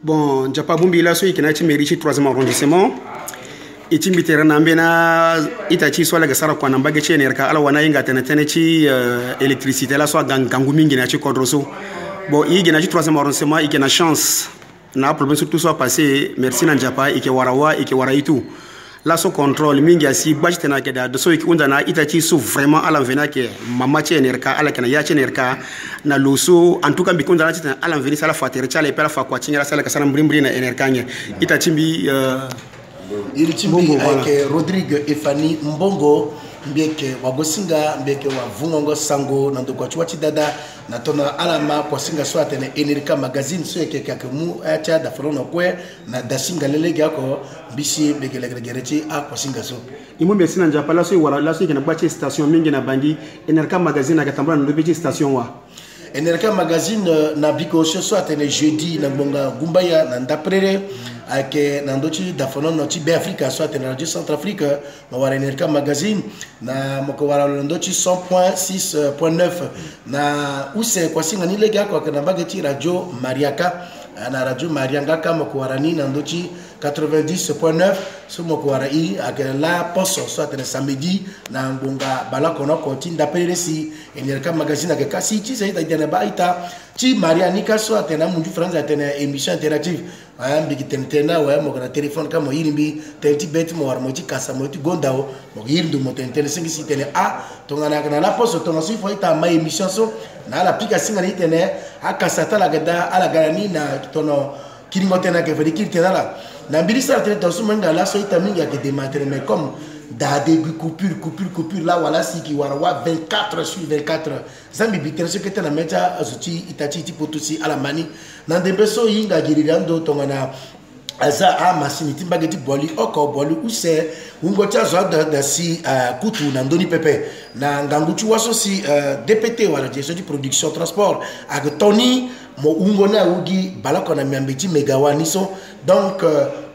Bon, Japa Bumbi là, so ikena mériche 3e arrondissement. Iti mbitera nambena itachi swala gasara kwa nambage chene rka ala wana inga tene chi électricité la so gangu mingi na chi kodroso. Bon, il gena chi 3e arrondissement ikena chance. Na problème surtout soit passé merci na Japa ike warawa ike waraitu. Là so contrôle mingi asi baji tena keda de so ikunda na itachi so vraiment ala vena ke mama chene rka ala kana ya chene rka na loso en tout cas bikunda na tena ala veni sala fatere chala ipela fa kwa chinyala sala kasana mbrimbri na enerkanye itachi mbi il chimbi avec Rodrigue et Fanny Mbongo mbeke wagosinga mbeke wa vungongo sango na ndoko chwachi dada na tona alama kwa singa so atene Enerika magazine so yake kakemu acha da frono kwe na dasinga lelege yako bishi mbeke legregerechi a kwa singa so imo mbesi na Japa la so wala la so yake na bache station mingi na bandi Enerika magazine akatambula na ndobechi station wa Enerika magazine na biko so atene jeudi na bonga gumbaya na ndaprere ake nandochi dafono noti be Africa so atene radio Centrafrique na wara Enerika magazine na moko wara nandochi 100.6.9 na use kwa singa ni lega kwa kana bageti radio Mariaka na radio Marianga moko wara ni nandochi 90.9 so moko wara i ake la poso so atene samedi na ngonga balako na kontinda peresi Enerika magazine ake kasi chi sa ita baita chi Marianika so atene munju France atene émission interactive bigi tena wa mo na téléphone kama yirimbi tenti bet mo war mo ti kasa mo ti gondao mo yirindu mo tentene singi si tele a tongana kana la poso tonga si fo ita ma émission so na la pika singa ni tene akasa tala gada ala garani na tono kiringo tena ke fedi kirtena la na bilisa tele to sumenga la so ita mingi ke démanteler mais comme da début coupure là voilà si qui wara 24 sur 24 zambi bitene ce que tena mecha azuti itati ti potusi ala mani na debeso yinga girirando tongana aza a masiniti mbageti boli oko boli use ungocha zo da si kutu na ndoni pepe na nganguchu waso si DPT wala gestion de production transport ak Tony mo ungona ugi balako na miambeti megawani so donc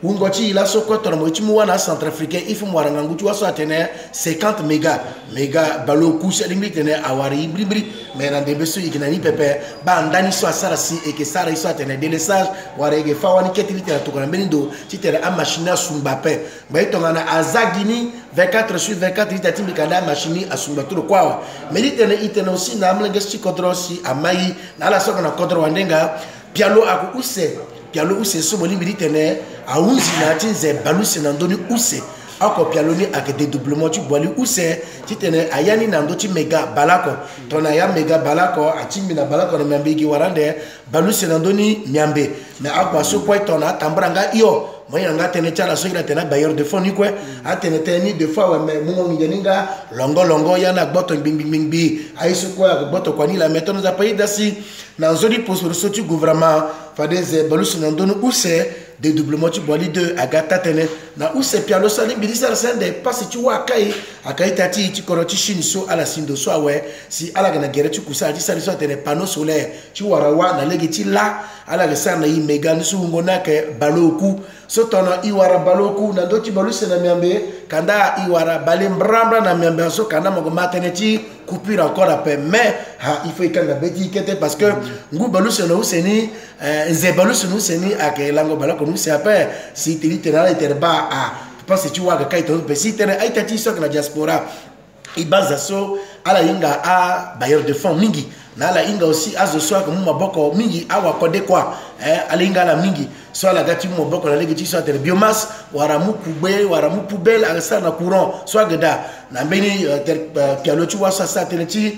ungochi ila so ko mo chimu wana centrafricain ifu mwara nganguchu waso atene 50 mega balo kusha limbi tene awari bribri mais na debeso ikinani pepe ba ndani so asara si et que sara iso atene délesage warege fawani ketilite na tokana benindo titere a machine sumba pe ba itongana azagini 24 sur 24 itatimbi kada machine asumba turo kwawa melitene itene aussi na amlenge si kodrosi amai na la soko na kodro wandenga pialo aku use so moli militene aunzi na tinze balusi na ndoni use ako pialoni ak dédoublement tu boli use titene ayani na ndo ti mega balako tona ya mega balako atimbi na balako na miambegi warande balusi na ndoni miambe mais akwa so point tona tambranga iyo moya nga tene chala so ira tena bailleur de fonds ni kwe atene teni de fois wa mungo ngininga longo yana gboto bing bi aiso kwa gboto kwa ni la méthode za pays dasi na zodi poso so tu gouvernement fadeze balusi na ndoni use dédoublement tu boli de agata tene na use pialo sali bilisa sende passe tu wa kai akai tati ti koroti chini so ala sindo so awe si ala gana gere tu kusa ti sali so tene panneau solaire tu warawa na legeti la ala gesa na yi mega nsu ngona ke baloku so tono iwara baloku na ndoti balusi na miambe kanda iwara bale mbrambra na miambe so kanda mo matene ti coupure encore après mais ha il faut ikanga beti kete parce que ngu balusi na useni nze balusi no useni ake lango balako no se après si tena terba a parce que tu vois que kaito pe si tena aitati so na diaspora ibaza so ala inga a bailleur de fonds mingi na ala inga aussi azo so ko maboko mingi awa kode kwa ala inga la mingi so ala gati maboko na legi ti so tele biomasse wara mu poubelle ala sa na courant so agada na mbeni pialo tu wa sa tele ti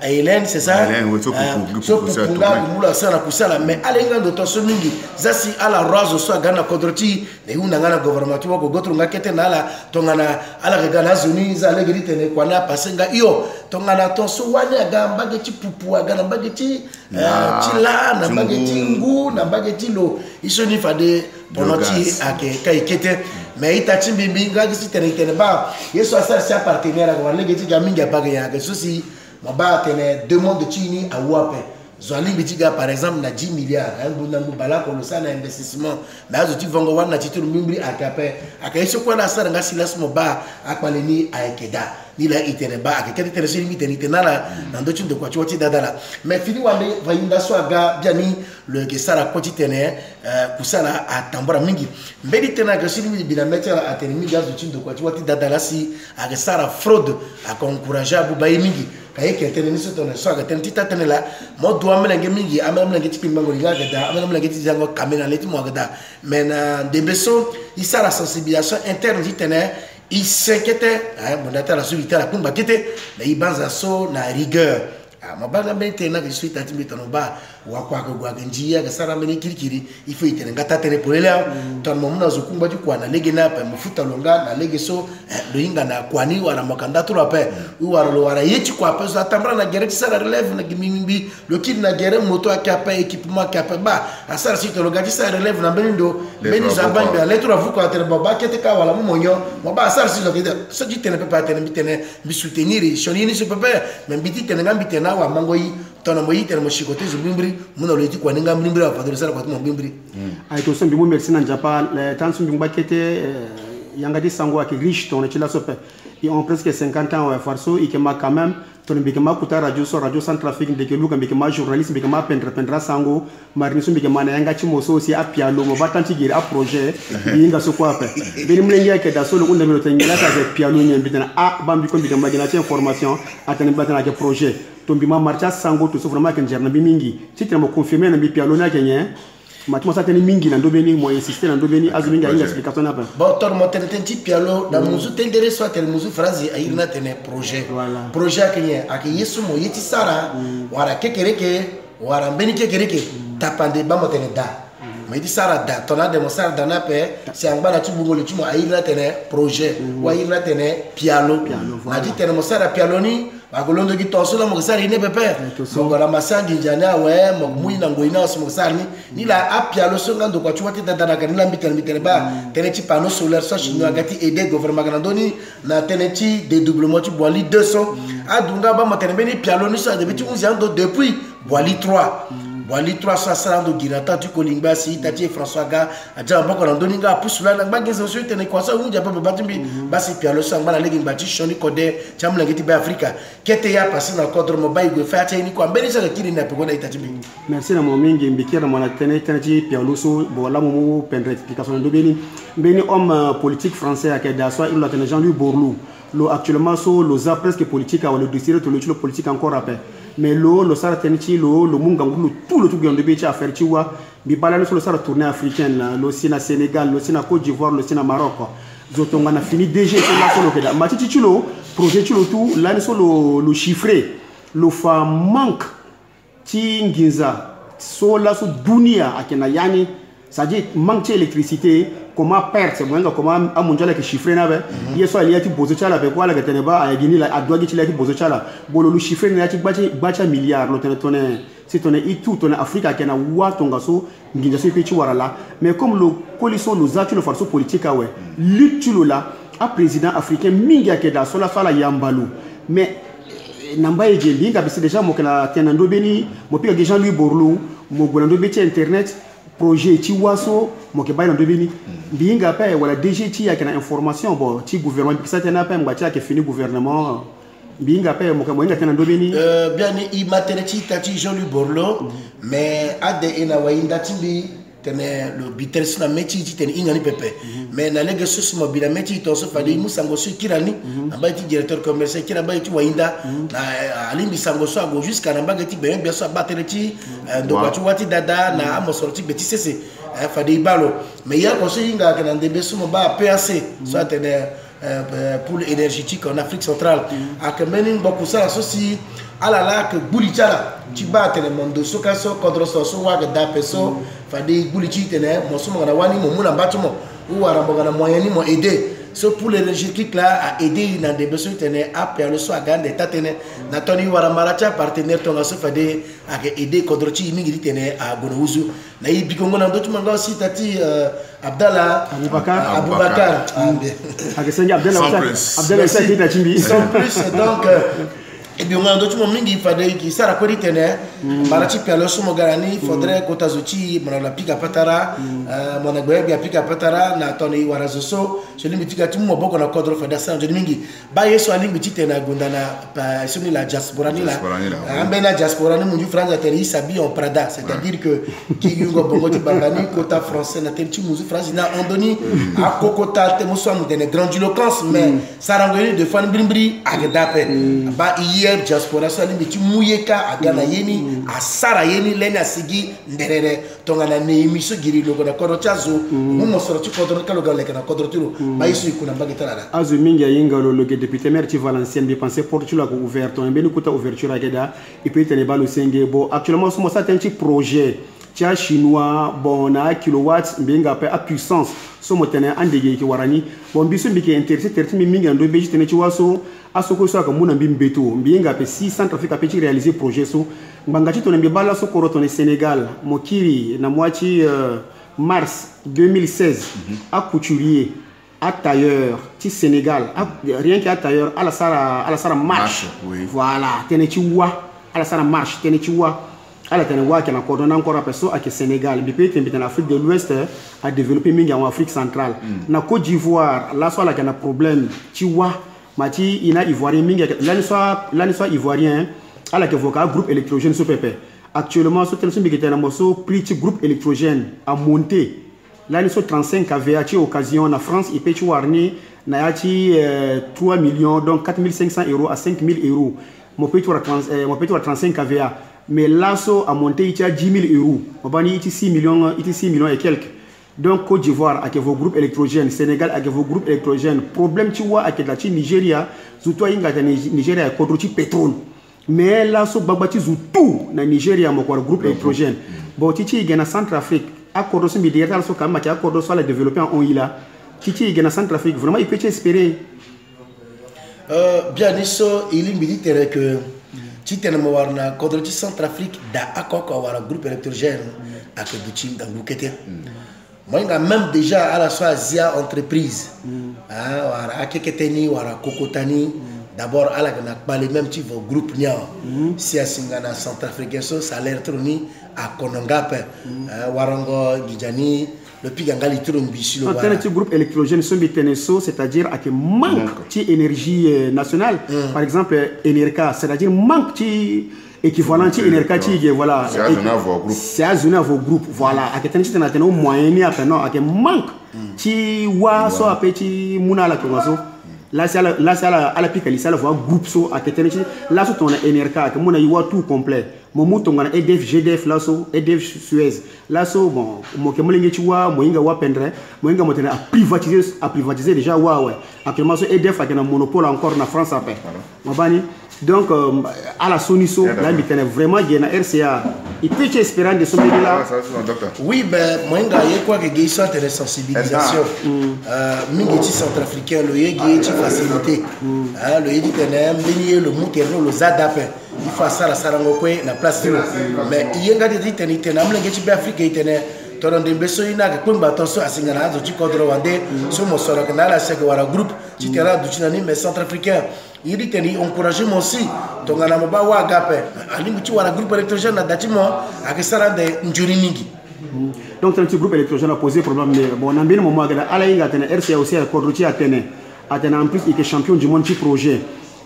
Hélène c'est ça so pupula mula sana kusala mais ala inga ndo to so mingi zasi ala razo so gana kodroti ne una ngana gouvernement tu ko gotru ngakete na ala tongana ala gana zoni za legi tene kwa na pasenga iyo tongana to so wani aga mbageti pupu aga na mbageti chila na mbageti ngu na mbageti lo iso ni fade bonoti ake kaikete mais itati mbimbi ngaki sitene ba yeso asar sa partenaire aga legeti gaminga baga ya ga susi maba tene demande chini awape Zali bitiga par exemple na 10 milliards na mbala ko na investissement mais azuti vongo wana titulu mimbri akape akaiso kwa na sara ngasi lasmo ba akwaleni aikeda ni la itere ba akekete teresiri miteni tenala na ndochi ndo kwa choti dadala mais fini wande vainda so aga biani le gesara koti tene kusala atambora mingi mbedi tena que si lui bina mettre à tenir gaz de de quoi tu vois dadala si a gesara fraude a encourager abu bayi mingi kaye ke tene ni soto so ga tene tita tene la mo do amela mingi amela mela ngeti pimbango liga da amela mela ngeti zango kamena leti mo ga mais na de beso il sa la sensibilisation interne dit tene il s'inquiétait mon data la solitaire la kumba kete mais il banza so na rigueur mabanga mbete na je suis tatimi tonoba wa kwa kwa njia ga sara meni kirikiri il faut itene ngata tene polela ton momuna zokumba ju kwa na lege na pa mufuta longa na lege so do inga na kwani wala makanda to la pe u wala lo wala yechi kwa pe so atambra na gere sara relève na gimimbi lo kid na gere moto akapa équipement akapa ba asara si to longa ji sara relève na benindo beni zamba ba letro avu kwa tele baba kete ka wala monyo mo ba asara si lo kide so ji tene pe pa tene bitene bi soutenir shoni ni se pe mais biti tene ngambi tene wa mangoyi tona moyi tene mo shikote zubimbri muna lo yiti kwa ninga mbimbri wa fadoro sara kwa mo mbimbri ay to sombi mo merci na japa tan sombi mbakete yangati sango ak riche ton ci la sope ils ont presque 50 ans ouais farso et que ma quand même ton bikema kuta radio Centrafrique de que luka bikema journaliste bikema pendre sango marini so bikema na yanga ci mo so aussi apialo mo batanti giri a projet yinga so quoi pe beni mlengi yake da so lo unda melo tengela ta piano nyen bitana a bambi ko bikema gina ci information atani batana ke projet tombi ma marcha sango to so vraiment que njerna bi mingi ci temo confirmer na bi piano na kenye matimo sa teni mingi na ndobeni mo insister na ndobeni azuminga inga explication na pa bon tor mo tene tenti pialo da muzu tendere so tel muzu phrase ayirna tene projet projet kenye ak yesu mo yeti sara wara kekereke wara mbeni kekereke tapande ba mo tene da mais di sara da tona de mo sara da na pe si angba tu bungolo tu mo ayirna tene projet wa ayirna tene pialo na di tene mo sara pialo ni agolondo ki toso mo sara ine pepe mo la masangi njana we mo muyi na ngoina so mo sara ni la apialo so ngando kwa chuwati dadana kan la mitele ba tene ti panneau solaire so chino agati aider gouvernement ganandoni na tene ti dédoublement ti boali 200 adunga ba mo tene beni pialo ni so de biti 11 ans depuis boali 3 Boali 300 do girata tu kolingba si tati François ga aja mboko na doninga pusula na bageza so tene kwa so unja papa batumbi basi pialo sangba na legi mbati shoni kode chamla ngeti ba Afrika kete ya pasi na kodro mobile go fata ni kwa mbele sala kiri na pegoda itatimbi merci na mo mingi mbikira mo na tene ti pialo so bola mo pendre explication do beni homme politique français a da so il a tene Jean-Louis Borloo lo actuellement so lo za presque politique a le dossier to le politique encore rappel mais le sara tenchi le mungangu tout le truc de beach à faire chiwa bi bala le sara tournée africaine là le sina Sénégal le sina Côte d'Ivoire le sina Maroc zotonga na fini DG c'est là solo keda matiti chulo projet chulo tout là ne solo le chiffré le fa manque ti nginza so la so dunia akena yani ça dit manque d'électricité comment perdre c'est moins comment amunjala ke chiffrer na be yeso ali ati bozo chala be kwala gatene ba ayagini la adwagi chila ati bozo chala bolo lu chiffrer na ati bacha milliard lo tone c'est tone et tout tone Afrique akena wa tonga so nginja so pechi warala mais comme le coalition nous a tu le force politique awe lutulo la a président africain mingi akeda so la fala yambalu mais namba eje linga bisi déjà mo kala tenando beni mo pika Jean-Louis Borloo mo bolando beti internet projet ti waso mo ke bayna dobini binga pa wala DGT ya kana information bo ti gouvernement bi satena pa ngba ti ke fini gouvernement binga pa mo ke mo ngata na dobini bien i maternity tati Jean-Louis Borloo mais ade ina wainda timbi tene le bitel na meti ti tene ingani pepe mais na lege so mo bila meti to so fali musango so kirani amba ti directeur commercial kira ba ti wainda na alimbi sango so ago jusqu'à na bagati bien bien so battre ti ndo ba ti wati dada na amo sorti beti cc fadi balo mais ya ko so inga kana ndebe so mo ba PAC so tene pour énergétique en Afrique centrale ak menin beaucoup ça aussi alala que bulichala tu bats tele mondo so kaso kodro so wa da peso fadi bulichi tene mo so ngana wani mo muna batumo ou arambo na moyen mo aider so pour l'énergétique là à aider dans des besoins tene après le so agande tatene na toni wara maracha partenaire tonga so fadi ak aider kodro chi mingi tene a gonouzu na ibiko ngona ndo tumanga aussi tati Abdallah Aboubakar ak sengi Abdallah sans plus donc Et bien, on a d'autres moments qui fallait qui ça raconte tenait. Marati pialo sumo garani, faudrait kota zuti, mon la pika patara, mon agbe bien pika patara, na toni warazoso. Je lui dis que tout mon boko na kodro fada ça. Je lui dis, ba yeso ali biti tena gondana, pa sumi la diaspora ni la. Ambe na diaspora ni munju France ateri sabi en Prada, c'est-à-dire que qui yungo bongo ti bangani kota français na tenchi muzu France na ondoni a kokota te muso mu tene grandiloquence, mais ça rangoni de fan brimbri agdape. Ba diaspora so ali biti muyeka agana yeni asara yeni lena sigi nderere tongana ne emiso giri logo na korochazo mumo soro ti kodro kalo gale kana kodro tiro ba isu ikuna bagitara azu mingi yinga lo loge député maire ti Valenciennes bi penser portula ko ouvert on beni kuta ouverture ageda et puis tene balo senge bo actuellement so mo ça un petit projet tia chinois bon na kilowatts mbenga pe a puissance so mo tene andege ki warani bon biso mbike intéressé terti mingi ando beji tene ti waso asoko so ka muna mbimbeto mbenga pe 600 trafic a petit réaliser projet so mbangati to nembe bala so koro to Sénégal mokiri na moitié mars 2016 à couturier à tailleur ti Sénégal rien qu'à tailleur à la sara marche voilà tene ti wa à la sara marche tene ti wa ala tene wa kana coordonner encore apeso ak Sénégal bi pe tembe en Afrique de l'Ouest a développer mingi en Afrique centrale na Côte d'Ivoire là soit la kana problème ti wa mati ina ivoirien mingi là soit ivoirien ala ke voka groupe électrogène so pepe actuellement so tension bi ketena moso prix groupe électrogène a monté là soit 35 kVA ti occasion na France et pe warni na yati 3 millions donc 4500 € à 5000 €. Mon petit 35 kVA mais là so a monté il y a 10 000 €. On va dire 6 millions et quelques. Donc Côte d'Ivoire avec vos groupes électrogènes, Sénégal avec vos groupes électrogènes. Problème tu vois avec la Nigeria, surtout il y a Nigeria avec contre pétrole. Mais là so babati tout na Nigeria mon groupe électrogène. Bon titi il y a na Centrafrique. Accord so médiateur so comme qui accord so la développer en Oila. Titi il y a na Centrafrique vraiment il peut espérer. Bien isso il me dit que tu t'es na contre le Centrafrique da akoko wara groupe électrogène ak buti dans bukete. Moi il a même déjà à la Soazia entreprise wara akeketeni wara kokotani d'abord à la pas les mêmes types de groupe nia si asingana Centrafricain so salaire troni à Konongape warango gijani le pigangali trombi le alternative groupe électrogène so biteneso c'est-à-dire avec manque de énergie nationale par exemple Enerka c'est-à-dire manque de équivalent de Enerka qui voilà c'est à zone vos groupes voilà avec tension na teno moyen ni après non avec manque ti wa so a petit muna la kozo là c'est à la pique ça la voix groupe so à tension là so ton Enerka que mona yiwa tout complet momu tongana EDF GDF là so EDF Suez là so bon mo ke molingi ti wa moinga wa pendre moinga motena à privatiser déjà ouais actuellement so EDF a un monopole encore na France après mabani donc à la Soniso là il était vraiment il y a RCA il peut espérer de ce là oui ben moinga y quoi que gay soit de sensibilisation mingi ti centrafricain le yegi ti facilité le yegi tenem bénier le mouterno le zadap il faut ça la sarango kwe na place mais yenga de diteni tenam le ngeti be Afrique itene toronde beso ina ke kumba tonso asingana zo ti kodro wande so mo soro kana la sek wara groupe ti terra du tinani mais centrafricain il dit teni encourager moi aussi tongana mo ba wa gape ali mu ti wara groupe électrogène na datimo ak sarande njuri mingi donc un petit groupe électrogène a posé problème mais bon na bien moment ga ala inga tene RCA aussi a kodro ti atene en plus il est champion du monde du projet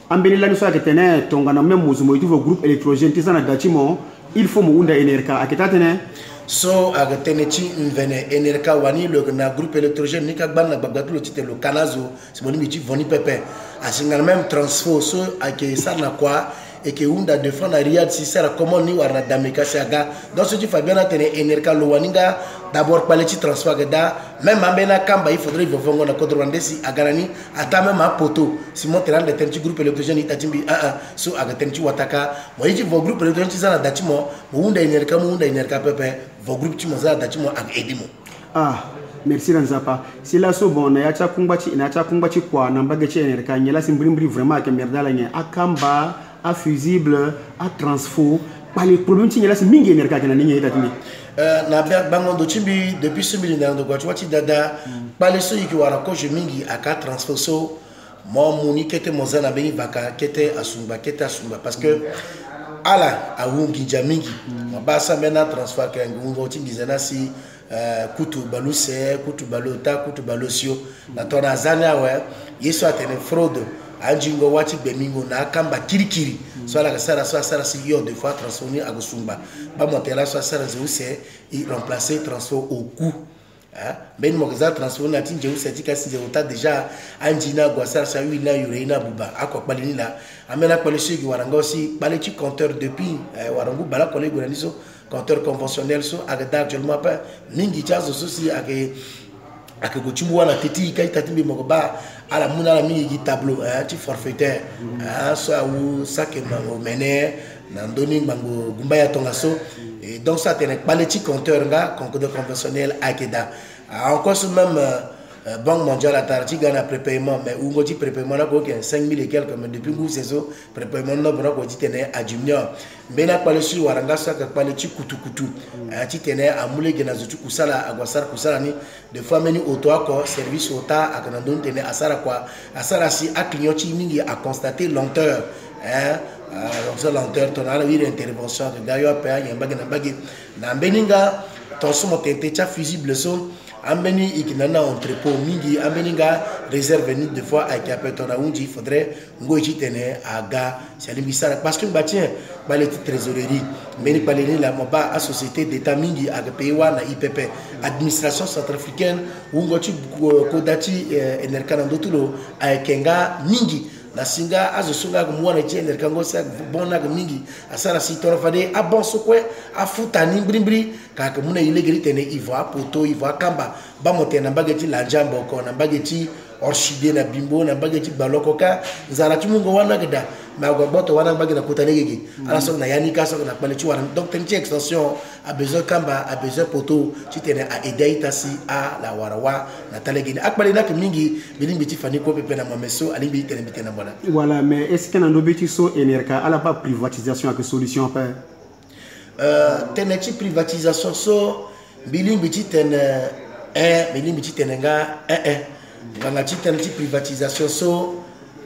ambeni la niso aketene tongana même muzumo itu groupe électrogène tisana datimo il faut mo unda Enerka aketatene so aketene ti mvene Enerka wani le na groupe électrogène ni ka gbanna gbagatu le tite le Kanazo c'est bon mi ti voni pepe asingana même transfo so ake sana kwa et que unda défendre Riyad si sera comment ni warna dameka saga donc ce tu fais bien atteindre Enerka lo waninga d'abord par les transfert da même ambena kamba il faudrait vivre na kodro ndesi agarani ata même a poto si mon terrain de tentu groupe électrogène itatimbi so aga tentu wataka moi ji vo groupe électrogène sana datimo mo unda Enerka pepe vo groupe tu moza datimo ag edimo merci Ranzapa si la so bon na ya cha kungbachi kwa na mbage che Enerka nyela simbrimbri vraiment ke merdala nya akamba à fusible à transfo par les problèmes qui là c'est mingi Enerka kana ninga ita tini na bangondo chimbi depuis 2000 na ndo kwa chwati dada par les ceux qui wara ko je mingi aka transfo so moi moni kete mozana beni baka kete asumba parce que ala awungi jamingi mabasa mena transfert ke ngungo tingizana si kutu baluse kutu balota kutu balosio na tona zana we yeso atene fraude anjingo wati bemingo na kamba kirikiri so la sara si yo deux fois transformé à gosumba ba motela so sara zeuse il remplacer transfert au coût ben mo za transfert na tinje useti kasi zeuta déjà anjina gwasara sa wina yureina buba akwa balini la amena kwa leshigi waranga aussi balechi compteur depuis warangu bala collègue organiso compteur conventionnel so agada actuellement pas mingi chazo sosi ake gochumbu wana teti kai tatimbe mokoba ala muna la mingi tableau ti forfaitaire so ou sake mango mene na ndoni mango gumbaya tongaso et donc ça tene balechi compteur nga compteur conventionnel akeda encore ce même Banque mondiale à Tarti gagne prépaiement, mais où on dit prépaiement là quoi 5000 et quelques, mais depuis que c'est ça prépaiement là pour dire tenait à junior. Mais là pas le sur waranga ça que pas le chi kutu à ti tenait à moule que nazutu kusala à gwasar kusala ni de fois meni auto quoi service auto à kanandon tenait à sara quoi à sara si à client chi mingi à constater lenteur donc ça lenteur ton ala une intervention de d'ailleurs pa yamba na bagi na beninga ton somo tente cha fusible so ambeni ikinana entrepôt mingi ambeninga réserve ni des fois avec apetona unji faudrait ngoji tene aga salimbisara parce que batien ba les trésorerie meni paleni la moba à société d'état mingi aga pewa na IPP administration centrafricaine ungochi kodati enerkana ndotulo akenga mingi na singa azosunga kumwana chene kango sa bona mingi asara si torofade abonso kwe afuta ni brimbri kaka muna ile gritene ivoa poto ivoa kamba ba motena bageti la jambo ko na bageti orchidée na bimbo na bageti baloko ka zara tumungo wana geda ma goboto wana bagena kotanegege ala so na yanika so na palechi wana donc tenchi extension a besoin kamba a besoin poto titene a edaita si a la warawa na talegini akbali na mingi bilimbi tifani ko pepe na mameso alimbi tene bitena bona voilà mais est-ce que na ndobeti so enerka ala pas privatisation avec solution après teneti privatisation so bilimbi titene bilimbi titene nga ngana titene privatisation so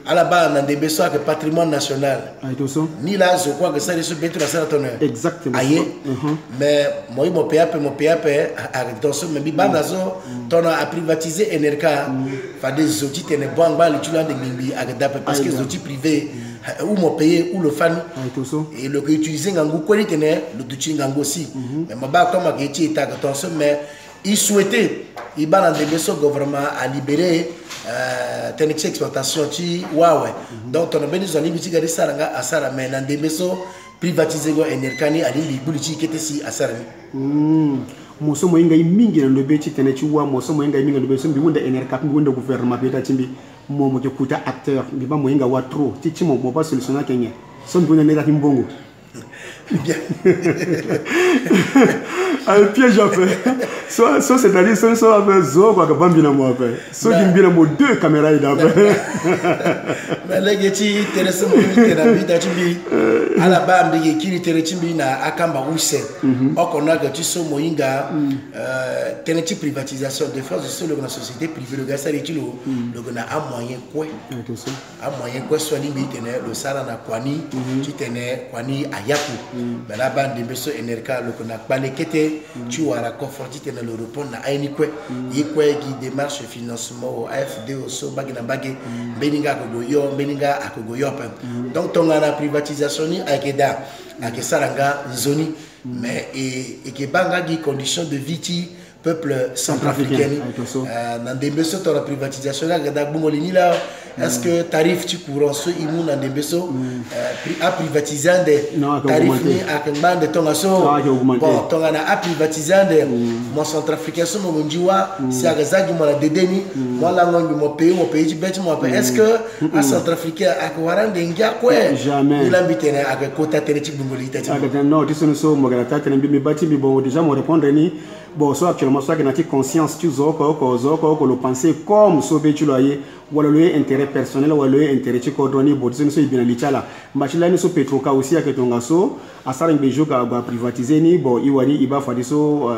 à la base, on a des besoins de patrimoine national. Ni là, je crois que ça, c'est bien tout la salle tonnerre. Exactement. Mais moi, mon PAP, attention, mais bien, on a privatisé NRK. Fait des outils, t'es bon, bah, tu l'as de Mimbi, parce que les outils privés, ou mon pays, ou le fan, et le utiliser Ngangou, quoi, il tenait, le outil Ngangou aussi. Mais ma bas, comme Ageti est attention, mais il souhaitait, il va dans des besoins gouvernement à libérer. Technique exploitation ti wawe donc on a besoin de limiter gari saranga asara mais na ndebeso privatiser go enerkani ali libuliti kete si asara moso moinga mingi na ndobeti tenechi wa moso moinga mingi na ndobeso mbi wonda enerka mbi wonda gouvernement beta timbi momo ke kuta acteur mbi ba moinga wa trop titi mo ba solution na kenya so mbi wonda nera timbongo un piège à faire. Soit c'est-à-dire, soit avec Zo, quoi que Bambina moi après. Soit qui me vient à deux caméras d'après. Mais là, il y a intéressant la vie d'Achimbi. À la base, il y a qui est na Akamba Rousse. Or qu'on a que tu sois moinga, teneti privatisation de force sur la société privée. Le gars, ça est le gars a moyen quoi. A moyen quoi soit limité le Sara na Kwani, tu tenais Kwani Ayaku. Mais la bande de Besso Enerka, le qu'on a pas les quêtes. Tu auras conforté dans le repos na aini kwe yekwe qui démarche financement au AFD au so bagina bagé beninga kogoyo beninga akogoyo donc ton la privatisation ni akeda akesaranga zoni mais et que banga di conditions de vie peuple centrafricain dans des besoins de la privatisation là gada bungolini là est-ce que tarif tu courant ce imu dans des besoins à privatiser des tarifs ni à combien de temps bon ton a privatiser des mon centrafricain so mon jiwa si à gaza du mon dedeni moi là mon pays du bête moi est-ce que à centrafricain à kwaran dengia quoi jamais il habite à kota tenechi bungoli tati non tu sais so mo gala tata bi bati bi bon déjà mo répondre ni bon soit actuellement soit que tu conscience tu zoko le penser comme sauver tu loyer wala le intérêt personnel wala le intérêt tu coordonner bon tu sais bien lichala machila ni so petroka aussi à que ton gaso asara bejo ka privatiser ni bon iwani iba fadiso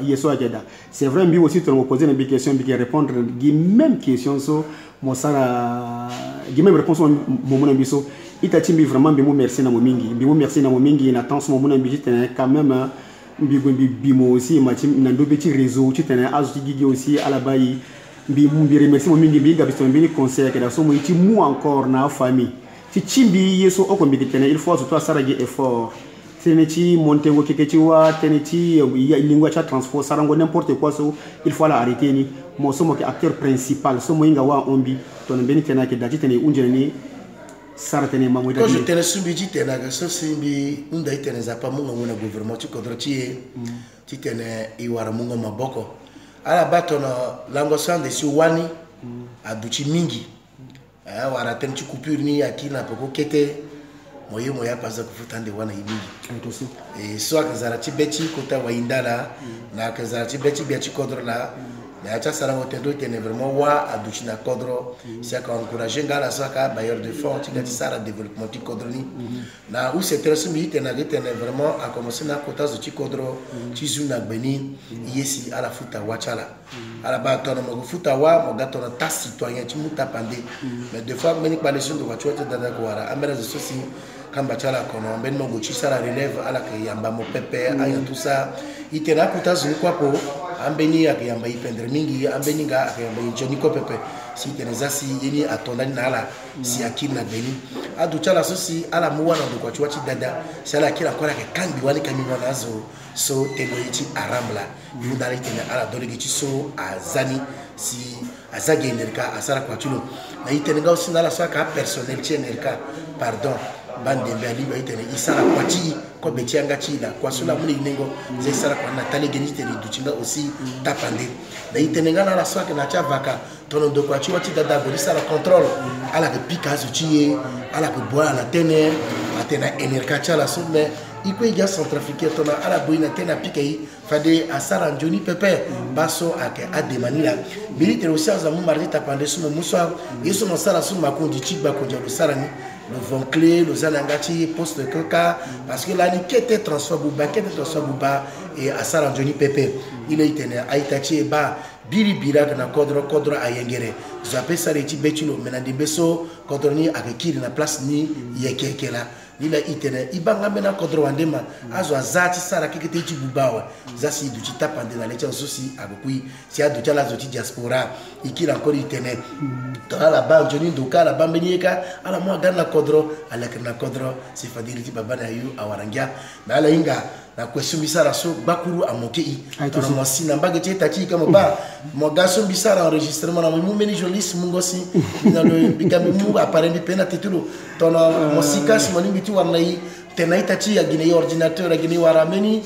yeso ageda c'est vrai mbi aussi tu me poser une question bi répondre gi même question so mo sara gi même réponse mo mon biso itati mbi vraiment mbi mo merci na mo mingi na temps mo mon mbi tene quand même mbi mo aussi ma tim na ndo petit réseau tu tene azuti gigi aussi à la bayi mbi remercie mo mingi mbi gabisto mbi conseil que da so mo iti mu encore na famille ti chimbi yeso okombi tene il faut surtout sara gi effort teneti montengo keketi wa teneti lingua cha transport sarango n'importe quoi so il faut la arrêter ni mo somo ke acteur principal somo inga wa ombi ton beni tena ke dati tene unjene ni sara tene mamu quand je tene sumbi ti tena ga so simbi unda itene za pa munga ngona gouvernement ti kodro ti tene iwara munga maboko ala batono lango sande si wani aduchi mingi wara tene ti coupure ni akina poko kete moye moya paza kufutande wana imingi et soit que zarati beti kota wa indala na que zarati beti beti kodro la ya cha sara otendo tene vraiment wa aduchi na kodro c'est à encourager ngala saka bailleur de fonds ti gati sara développement ti kodro ni na où c'est très sumi tene vraiment a commencé na kota zo ti kodro ti zuna beni yesi ala futa wachala ala ba tono mo futa wa mo gato na ta citoyen ti muta pande mais des fois meni pa lesion de voiture te dada ko wara amera zo sosi kamba chala kono ben mo gochi sara relève ala ke yamba mo pepe aya tout ça itena kuta zo kwa po ambeni ak yamba ipendre mingi ambeni nga ak yamba joni ko pepe si teneza si yeni atondani na ala si akina na beni adu chala sosi ala muwa na ndo kwa chwa ti dada sala kila kwa ke kambi wani kamina nazo so teno yiti aramla yudala itena ala dole gichi so azani si azage enerka asara kwa chulo na itenga aussi na la saka personnel ti enerka pardon bande mbali ba itene isara kwa ti ko betianga ti la kwa sula muni nengo ze sara kwa natale geni tene duchinga aussi tapande na itenga na la saka na cha vaka tono do kwa ti wati dada go sara contrôle ala ke pikazo ti ala ke boa la tene atena enerka cha la summe iko ya centrafricain tona ala boina tena pikai fade asara njoni pepe baso ake ademanila militaire aussi azamu mardi tapande sumo muswa yeso no sara suma kundi chigba kunja lo sara ni le vonclé le zanangati poste de coca parce que là ni kete transfert buba et asara njoni pepe il est tene aitachi ba biri bira na kodro ayengere zape sare ti betulo menandi beso kodro ni akekiri na place ni yekekela nila itene ibanga mena kodro wandema azo azati sara kekete ti bubawa zasi du ti tapande na lecha sosi abukui si adu chala zo ti diaspora ikira encore itene to ala banjoni ndoka la bambenieka ala mo gana kodro ala kana kodro si fadili ti baba na yu awarangia na ala inga na question bisara so bakuru amokei to mo sina mbage ti taki kama ba mo gaso bisara enregistrement na mo meni jolis mungosi na le bikami mu appareil pena titulo to na mo sikas mo ni ti warna yi tenaita ti ya gine ordinateur ya gine warameni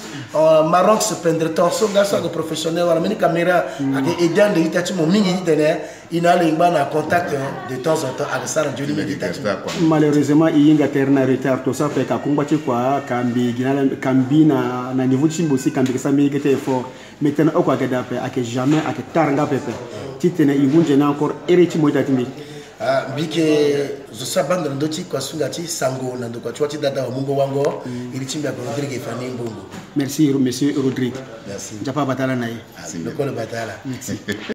Maroc se prendre temps so gaso ko professionnel warameni caméra ak aider de itati mo mingi tene ina le ngba contact de temps en temps avec ça njoli méditation malheureusement yinga terna retard to ça fait ka kumba ti kwa kambi ginala kambi na niveau chimbo si kambi sa mi gete effort mais tena okwa gada pe ak jamais ak taranga pepe ti tene iwunje na encore ereti mo itati mi bike zo sabanda ndoti kwa sungati sango na ndo kwa chwati dada wa mungo wango ili chimbi ya Rodrigue Fani Mbongo. Merci monsieur Rodrigue. Merci. Japa batala naye. Lokole batala. Merci.